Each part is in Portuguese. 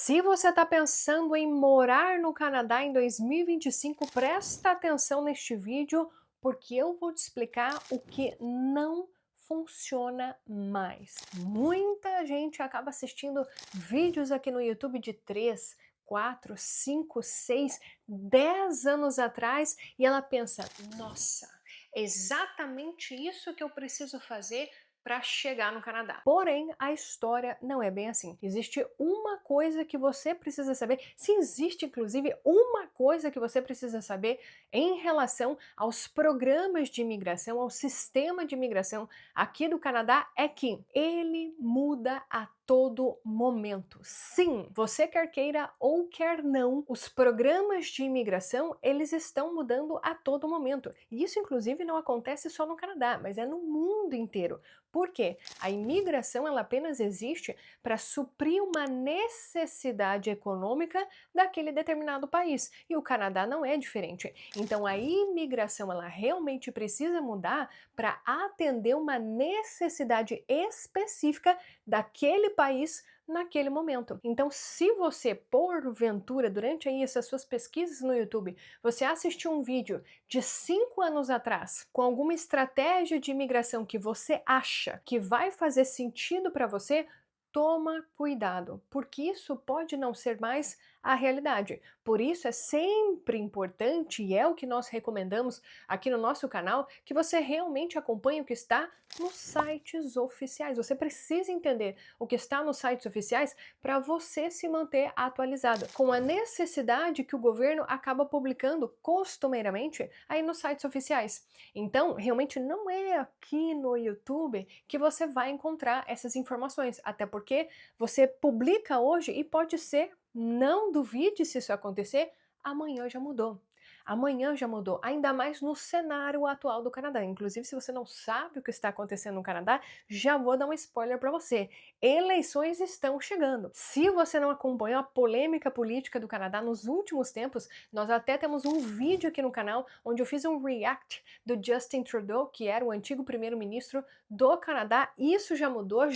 Se você está pensando em morar no Canadá em 2025, presta atenção neste vídeo, porque eu vou te explicar o que não funciona mais. Muita gente acaba assistindo vídeos aqui no YouTube de 3, 4, 5, 6, 10 anos atrás e ela pensa: nossa, é exatamente isso que eu preciso fazer para chegar no Canadá. Porém, a história não é bem assim. Existe uma coisa que você precisa saber, se existe inclusive uma coisa que você precisa saber em relação aos programas de imigração, ao sistema de imigração aqui do Canadá, é que ele muda a todo momento. Sim, você quer queira ou quer não, os programas de imigração, eles estão mudando a todo momento. E isso inclusive não acontece só no Canadá, mas é no mundo inteiro. Por quê? A imigração ela apenas existe para suprir uma necessidade econômica daquele determinado país. E o Canadá não é diferente. Então a imigração ela realmente precisa mudar para atender uma necessidade específica daquele país naquele momento. Então, se você, porventura, durante aí essas suas pesquisas no YouTube, você assistiu um vídeo de 5 anos atrás com alguma estratégia de imigração que você acha que vai fazer sentido para você, toma cuidado, porque isso pode não ser mais a realidade. Por isso é sempre importante, e é o que nós recomendamos aqui no nosso canal, que você realmente acompanhe o que está nos sites oficiais. Você precisa entender o que está nos sites oficiais para você se manter atualizado com a necessidade que o governo acaba publicando costumeiramente aí nos sites oficiais. Então, realmente não é aqui no YouTube que você vai encontrar essas informações, até porque você publica hoje e pode ser, não duvide se isso acontecer, amanhã já mudou. Amanhã já mudou, ainda mais no cenário atual do Canadá. Inclusive, se você não sabe o que está acontecendo no Canadá, já vou dar um spoiler para você. Eleições estão chegando. Se você não acompanhou a polêmica política do Canadá nos últimos tempos, nós até temos um vídeo aqui no canal onde eu fiz um react do Justin Trudeau, que era o antigo primeiro-ministro do Canadá. Isso já mudou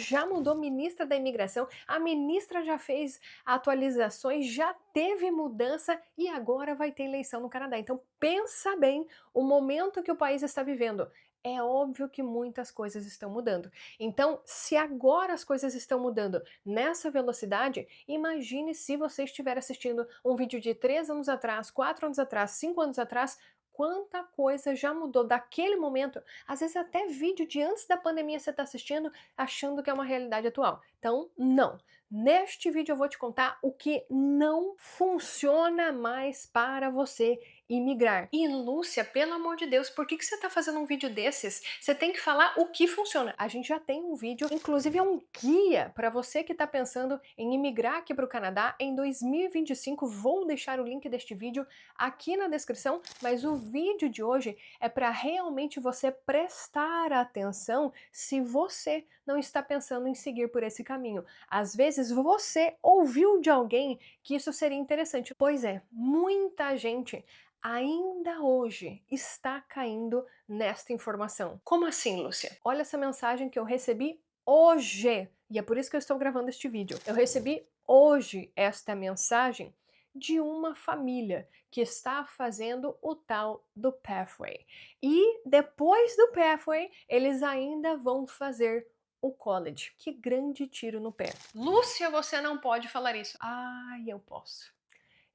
ministra da imigração, a ministra já fez atualizações, já teve mudança e agora vai ter eleição no Canadá. Então pensa bem o momento que o país está vivendo. É óbvio que muitas coisas estão mudando. Então, se agora as coisas estão mudando nessa velocidade, imagine se você estiver assistindo um vídeo de 3 anos atrás, 4 anos atrás, 5 anos atrás, quanta coisa já mudou daquele momento. Às vezes até vídeo de antes da pandemia você está assistindo achando que é uma realidade atual. Então, não. Neste vídeo eu vou te contar o que não funciona mais para você imigrar. E Lúcia, pelo amor de Deus, por que você está fazendo um vídeo desses? Você tem que falar o que funciona. A gente já tem um vídeo, inclusive é um guia para você que está pensando em imigrar aqui para o Canadá em 2025. Vou deixar o link deste vídeo aqui na descrição, mas o vídeo de hoje é para realmente você prestar atenção se você não está pensando em seguir por esse caminho. Às vezes você ouviu de alguém que isso seria interessante. Pois é, muita gente ainda hoje está caindo nesta informação. Como assim, Lúcia? Olha essa mensagem que eu recebi hoje, e é por isso que eu estou gravando este vídeo. Eu recebi hoje esta mensagem de uma família que está fazendo o tal do Pathway. E depois do Pathway, eles ainda vão fazer o college. Que grande tiro no pé. Lúcia, você não pode falar isso. Ai, eu posso.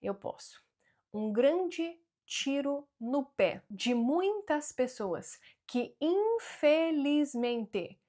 Eu posso. Um grande tiro no pé de muitas pessoas que infelizmente,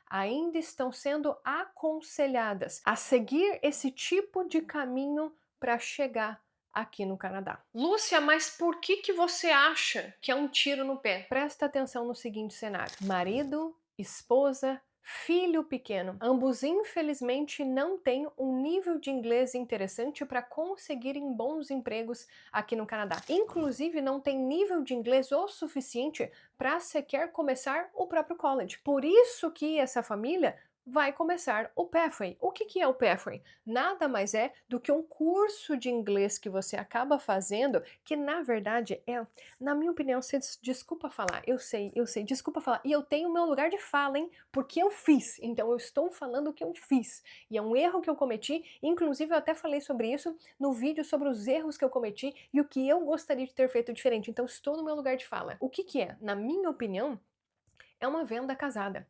ainda estão sendo aconselhadas a seguir esse tipo de caminho para chegar aqui no Canadá. Lúcia, mas por que você acha que é um tiro no pé? Presta atenção no seguinte cenário: marido, esposa, filho pequeno. Ambos, infelizmente, não têm um nível de inglês interessante para conseguirem bons empregos aqui no Canadá. Inclusive, não tem nível de inglês o suficiente para sequer começar o próprio college. Por isso que essa família vai começar o Pathway. O que é o Pathway? Nada mais é do que um curso de inglês que você acaba fazendo, que na verdade é, na minha opinião, você desculpa falar, eu sei, desculpa falar, e eu tenho o meu lugar de fala, hein? Porque eu fiz, então eu estou falando o que eu fiz. E é um erro que eu cometi, inclusive eu até falei sobre isso no vídeo sobre os erros que eu cometi e o que eu gostaria de ter feito diferente. Então estou no meu lugar de fala. O que é? Na minha opinião, é uma venda casada.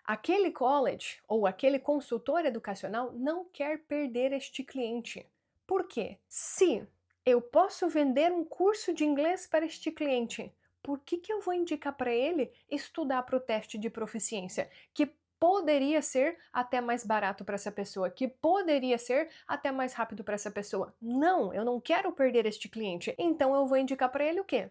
Aquele college ou aquele consultor educacional não quer perder este cliente. Por quê? Se eu posso vender um curso de inglês para este cliente, por que eu vou indicar para ele estudar para o teste de proficiência? Que poderia ser até mais barato para essa pessoa, que poderia ser até mais rápido para essa pessoa. Não, eu não quero perder este cliente. Então eu vou indicar para ele o quê?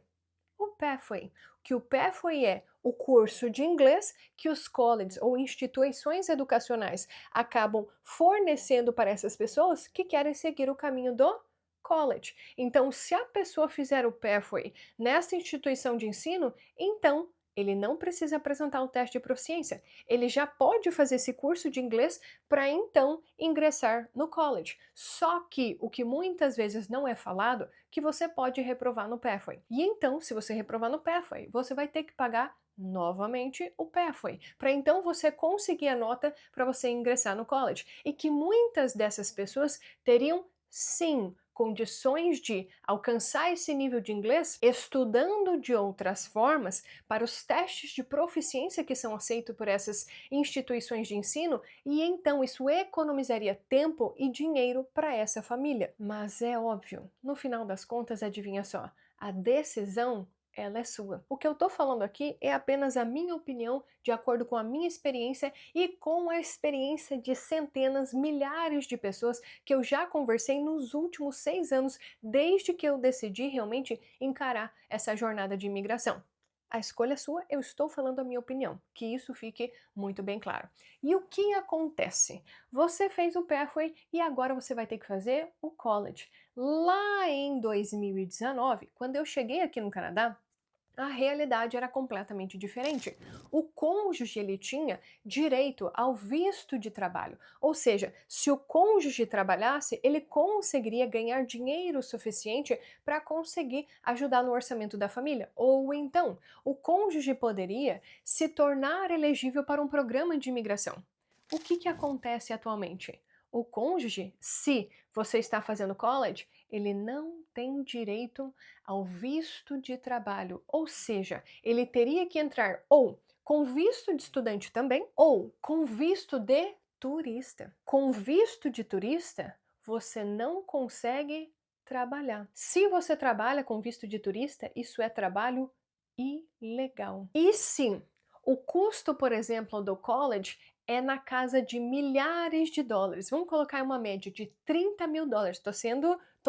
O Pathway, que o Pathway é o curso de inglês que os colleges ou instituições educacionais acabam fornecendo para essas pessoas que querem seguir o caminho do college. Então, se a pessoa fizer o Pathway nessa instituição de ensino, então ele não precisa apresentar o teste de proficiência. Ele já pode fazer esse curso de inglês para então ingressar no college. Só que o que muitas vezes não é falado, que você pode reprovar no Pathway. E então, se você reprovar no Pathway, você vai ter que pagar novamente o Pathway, para então você conseguir a nota para você ingressar no college. E que muitas dessas pessoas teriam sim condições de alcançar esse nível de inglês estudando de outras formas para os testes de proficiência que são aceitos por essas instituições de ensino, e então isso economizaria tempo e dinheiro para essa família. Mas é óbvio, no final das contas, adivinha só, a decisão ela é sua. O que eu tô falando aqui é apenas a minha opinião, de acordo com a minha experiência e com a experiência de centenas, milhares de pessoas que eu já conversei nos últimos 6 anos, desde que eu decidi realmente encarar essa jornada de imigração. A escolha é sua, eu estou falando a minha opinião, que isso fique muito bem claro. E o que acontece? Você fez o Pathway e agora você vai ter que fazer o College. Lá em 2019, quando eu cheguei aqui no Canadá, a realidade era completamente diferente. O cônjuge ele tinha direito ao visto de trabalho, ou seja, se o cônjuge trabalhasse, ele conseguiria ganhar dinheiro suficiente para conseguir ajudar no orçamento da família. Ou então, o cônjuge poderia se tornar elegível para um programa de imigração. O que acontece atualmente? O cônjuge, se você está fazendo college, ele não tem direito ao visto de trabalho, ou seja, ele teria que entrar ou com visto de estudante também, ou com visto de turista. Com visto de turista, você não consegue trabalhar. Se você trabalha com visto de turista, isso é trabalho ilegal. E sim, o custo, por exemplo, do college é na casa de milhares de dólares. Vamos colocar uma média de 30 mil dólares. Tô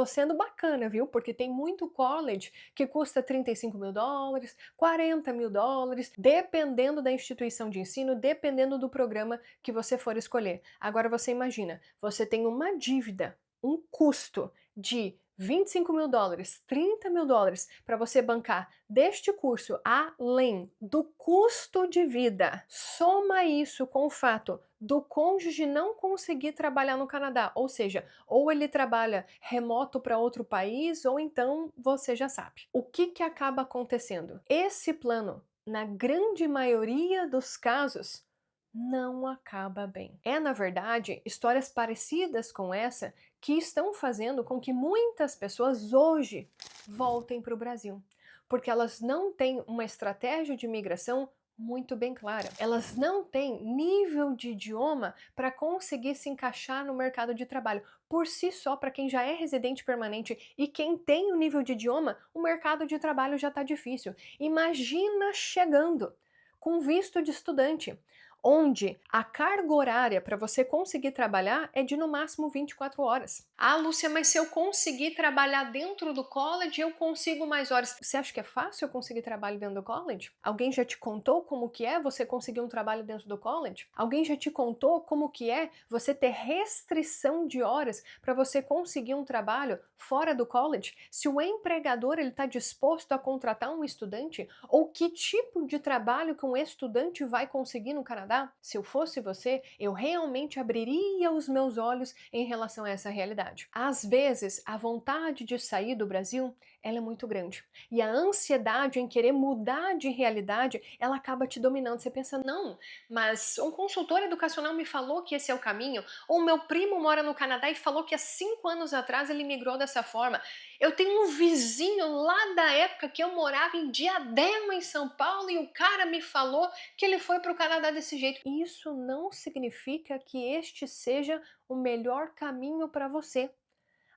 sendo bacana, viu? Porque tem muito college que custa 35 mil dólares, 40 mil dólares, dependendo da instituição de ensino, dependendo do programa que você for escolher. Agora você imagina, você tem uma dívida, um custo de 25 mil dólares, 30 mil dólares para você bancar deste curso, além do custo de vida. Soma isso com o fato do cônjuge não conseguir trabalhar no Canadá, ou seja, ou ele trabalha remoto para outro país, ou então você já sabe. O que acaba acontecendo? Esse plano, na grande maioria dos casos, não acaba bem. É, na verdade, histórias parecidas com essa que estão fazendo com que muitas pessoas hoje voltem para o Brasil, porque elas não têm uma estratégia de imigração muito bem clara. Elas não têm nível de idioma para conseguir se encaixar no mercado de trabalho. Por si só, para quem já é residente permanente e quem tem o nível de idioma, o mercado de trabalho já está difícil. Imagina chegando com visto de estudante, onde a carga horária para você conseguir trabalhar é de no máximo 24 horas. Ah, Lúcia, mas se eu conseguir trabalhar dentro do college, eu consigo mais horas. Você acha que é fácil eu conseguir trabalho dentro do college? Alguém já te contou como que é você conseguir um trabalho dentro do college? Alguém já te contou como que é você ter restrição de horas para você conseguir um trabalho fora do college? Se o empregador ele está disposto a contratar um estudante, ou que tipo de trabalho que um estudante vai conseguir no Canadá? Canadá? Se eu fosse você, eu realmente abriria os meus olhos em relação a essa realidade. Às vezes, a vontade de sair do Brasil, ela é muito grande. E a ansiedade em querer mudar de realidade, ela acaba te dominando. Você pensa, não, mas um consultor educacional me falou que esse é o caminho, ou meu primo mora no Canadá e falou que há 5 anos atrás ele migrou dessa forma. Eu tenho um vizinho lá da época que eu morava em Diadema, em São Paulo, e o cara me falou que ele foi para o Canadá desse jeito. Isso não significa que este seja o melhor caminho para você,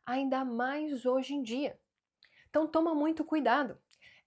ainda mais hoje em dia. Então toma muito cuidado.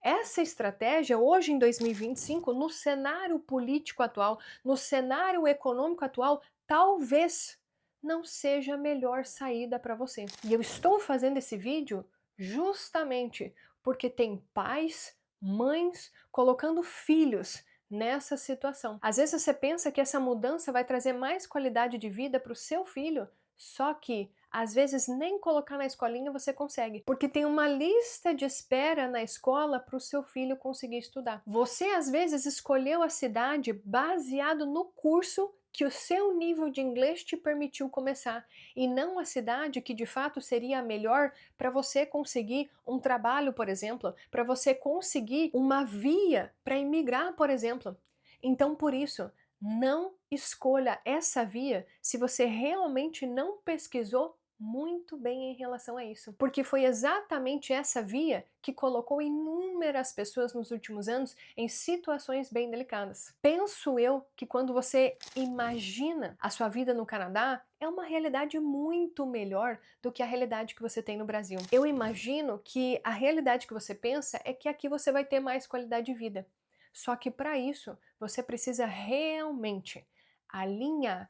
Essa estratégia, hoje em 2025, no cenário político atual, no cenário econômico atual, talvez não seja a melhor saída para você. E eu estou fazendo esse vídeo justamente porque tem pais, mães colocando filhos nessa situação. Às vezes você pensa que essa mudança vai trazer mais qualidade de vida para o seu filho, só que às vezes nem colocar na escolinha você consegue, porque tem uma lista de espera na escola para o seu filho conseguir estudar. Você às vezes escolheu a cidade baseado no curso que o seu nível de inglês te permitiu começar, e não a cidade que de fato seria a melhor para você conseguir um trabalho, por exemplo, para você conseguir uma via para imigrar, por exemplo. Então, por isso, não escolha essa via se você realmente não pesquisou muito bem em relação a isso, porque foi exatamente essa via que colocou inúmeras pessoas nos últimos anos em situações bem delicadas. Penso eu que quando você imagina a sua vida no Canadá, é uma realidade muito melhor do que a realidade que você tem no Brasil. Eu imagino que a realidade que você pensa é que aqui você vai ter mais qualidade de vida. Só que para isso, você precisa realmente alinhar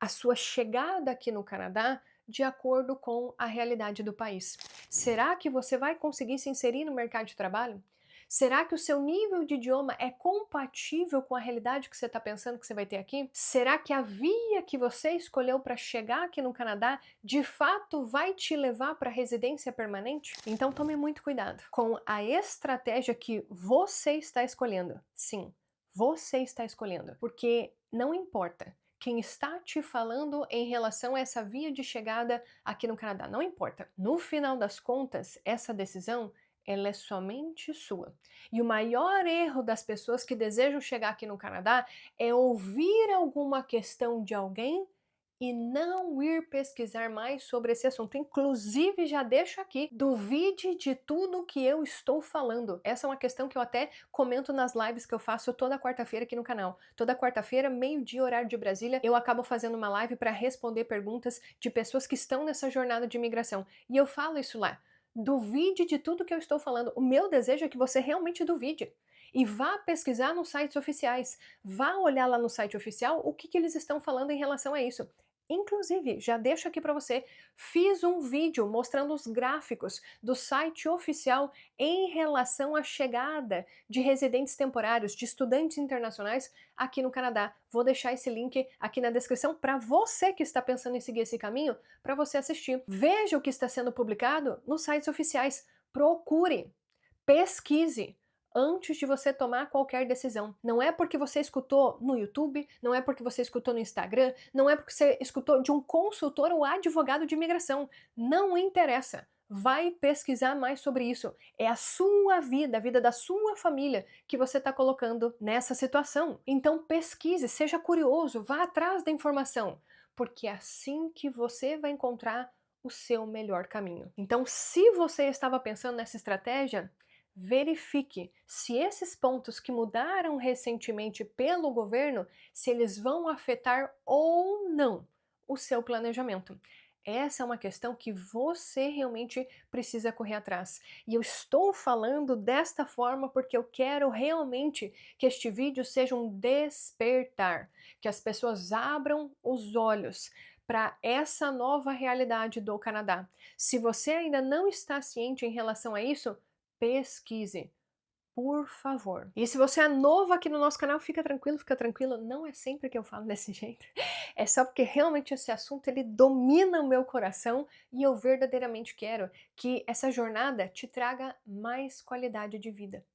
a sua chegada aqui no Canadá de acordo com a realidade do país. Será que você vai conseguir se inserir no mercado de trabalho? Será que o seu nível de idioma é compatível com a realidade que você está pensando que você vai ter aqui? Será que a via que você escolheu para chegar aqui no Canadá de fato vai te levar para a residência permanente? Então tome muito cuidado com a estratégia que você está escolhendo. Sim, você está escolhendo, porque não importa quem está te falando em relação a essa via de chegada aqui no Canadá, não importa. No final das contas, essa decisão ela é somente sua. E o maior erro das pessoas que desejam chegar aqui no Canadá é ouvir alguma questão de alguém e não ir pesquisar mais sobre esse assunto. Inclusive, já deixo aqui, duvide de tudo que eu estou falando. Essa é uma questão que eu até comento nas lives que eu faço toda quarta-feira aqui no canal. Toda quarta-feira, meio-dia, horário de Brasília, eu acabo fazendo uma live para responder perguntas de pessoas que estão nessa jornada de imigração. E eu falo isso lá. Duvide de tudo que eu estou falando. O meu desejo é que você realmente duvide. E vá pesquisar nos sites oficiais. Vá olhar lá no site oficial o que eles estão falando em relação a isso. Inclusive, já deixo aqui para você, fiz um vídeo mostrando os gráficos do site oficial em relação à chegada de residentes temporários, de estudantes internacionais aqui no Canadá. Vou deixar esse link aqui na descrição para você que está pensando em seguir esse caminho, para você assistir. Veja o que está sendo publicado nos sites oficiais. Procure, pesquise antes de você tomar qualquer decisão. Não é porque você escutou no YouTube, não é porque você escutou no Instagram, não é porque você escutou de um consultor ou advogado de imigração. Não interessa. Vai pesquisar mais sobre isso. É a sua vida, a vida da sua família que você está colocando nessa situação. Então pesquise, seja curioso, vá atrás da informação, porque é assim que você vai encontrar o seu melhor caminho. Então, se você estava pensando nessa estratégia, verifique se esses pontos que mudaram recentemente pelo governo, se eles vão afetar ou não o seu planejamento. Essa é uma questão que você realmente precisa correr atrás. E eu estou falando desta forma porque eu quero realmente que este vídeo seja um despertar, que as pessoas abram os olhos para essa nova realidade do Canadá. Se você ainda não está ciente em relação a isso, pesquise, por favor. E se você é novo aqui no nosso canal, fica tranquilo, não é sempre que eu falo desse jeito. É só porque realmente esse assunto ele domina o meu coração e eu verdadeiramente quero que essa jornada te traga mais qualidade de vida.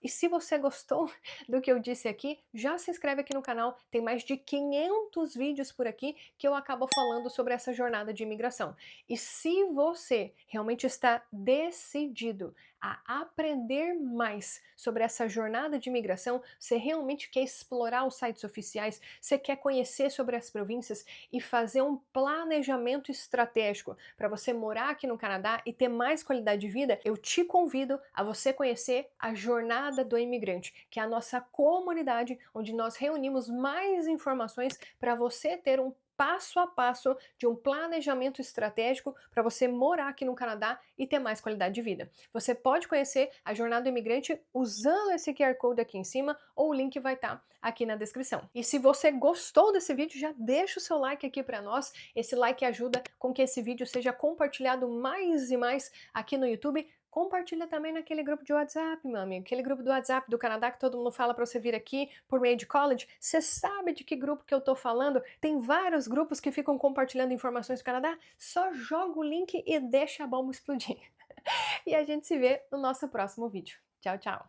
E se você gostou do que eu disse aqui, já se inscreve aqui no canal, tem mais de 500 vídeos por aqui que eu acabo falando sobre essa jornada de imigração. E se você realmente está decidido a aprender mais sobre essa jornada de imigração, você realmente quer explorar os sites oficiais, você quer conhecer sobre as províncias e fazer um planejamento estratégico para você morar aqui no Canadá e ter mais qualidade de vida, eu te convido a você conhecer a Jornada do Imigrante, que é a nossa comunidade onde nós reunimos mais informações para você ter um passo a passo de um planejamento estratégico para você morar aqui no Canadá e ter mais qualidade de vida. Você pode conhecer a Jornada do Imigrante usando esse QR Code aqui em cima ou o link vai estar aqui na descrição. E se você gostou desse vídeo, já deixa o seu like aqui para nós. Esse like ajuda com que esse vídeo seja compartilhado mais e mais aqui no YouTube. Compartilha também naquele grupo de WhatsApp, meu amigo. Aquele grupo do WhatsApp do Canadá que todo mundo fala para você vir aqui por meio de college. Você sabe de que grupo que eu tô falando? Tem vários grupos que ficam compartilhando informações do Canadá. Só joga o link e deixa a bomba explodir. E a gente se vê no nosso próximo vídeo. Tchau, tchau!